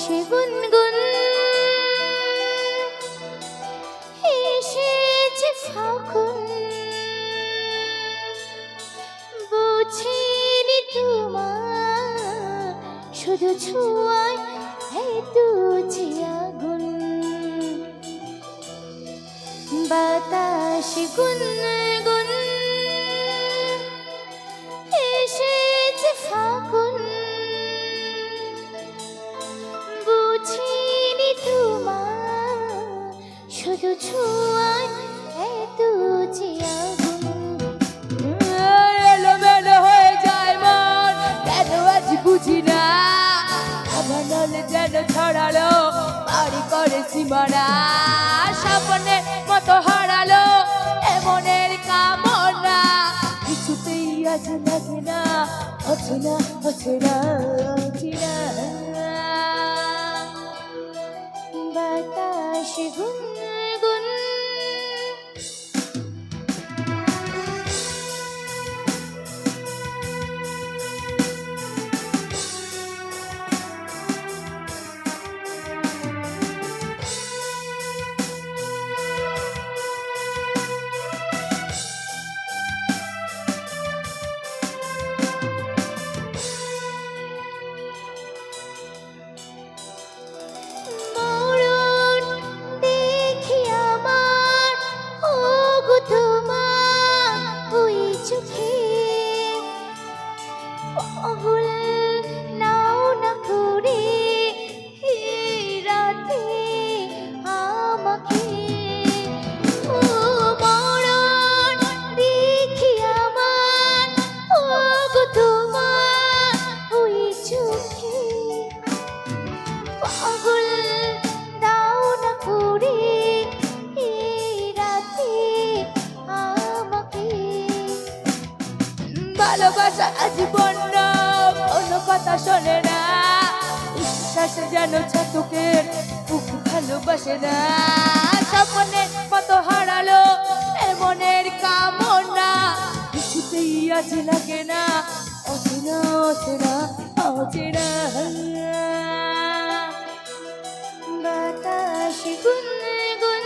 বাতাসে গুনগুন এসেছে ফাগুন, বুঝিনি তোমার শুধু ছোঁয়ায় এত যে আগুন। বাতাসে গুনগুন এসেছে ফাগুন, বুঝিনি তোমার শুধু ছোঁয়ায় এত যে আগুন। এলোমেলো হয়ে যায় মন, কেন আজ বুঝি না, আমার নলে যেন ছড়ালো বাড়ি করে সীমানা। স্বপ্নের মতো হারালো এমনের কামনা, কিছুতেই আজ লাগে না, অচেনা অচেনা অচেনা। বাতাসে গুনগুন ভালোবাসা আজ বন্য, কোনো কথা শোনে না, বিশ্বাসে যেন ছাতুকের বুক ভালোবাসে না। স্বপ্নের মতো হারালো এমনের কামনা, কিছুতেই আজ লাগে না, অচেনা অচেনা অচেনা। বাতাসে গুনগুন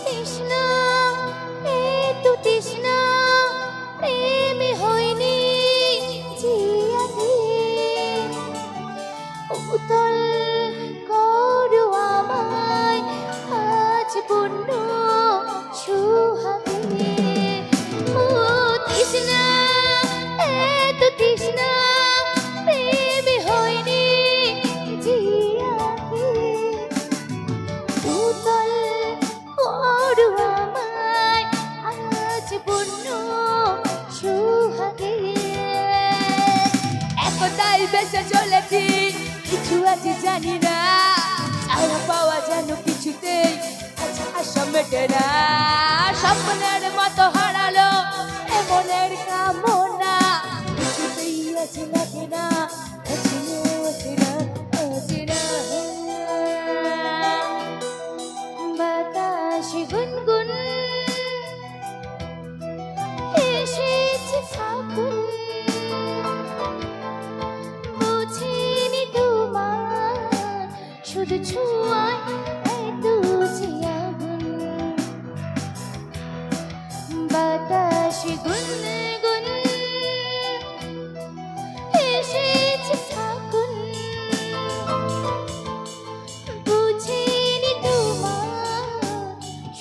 তৃষ্ণা, এতো তৃষ্ণা প্রেমে হয়নি জিয়াতে, উতল করো আমায় আজ পূর্ণ সুহাগে। ও তৃষ্ণা, এতো তৃষ্ণা প্রেমে হয়নি জিয়াতে, উতল করো আমায় আজ পূর্ণ সুহাগে। একতাই বেঁচে চলেছি, কিছু আজ জানি না, ছাড়া পাওয়া যেন কিছুতেই আজ আশা মেটে না। স্বপ্নের মতো হারালো এমনের কামনা, কিছুতেই আজ লাগে না, অচেনা অচেনা অচেনা। বাতাসে গুনগুন এসেছে ফাগুন, বুঝিনি তোমার শুধু ছোঁয়ায় এত যে আগুন। বাতাসে গুনগুন এসেছে ফাগুন, বুঝিনি তোমার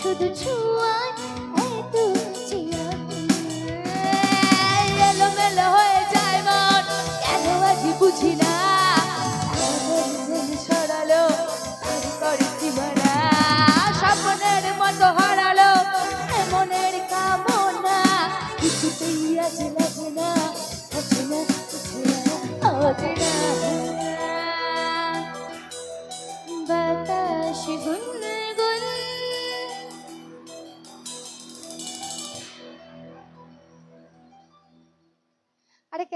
শুধু ছোঁয়ায় এত যে আগুন। এলোমেলো হয়ে যায় মন, কেন আজ বুঝি না, আমার যেন ছড়ালো বাড়ি করে সীমানা। স্বপ্নের মতো হারালো এমনের কামনা, কিছুতেই আজ লাগে না, অচেনা অচেনা অচেনা। বাতাসে গুনগুন আরে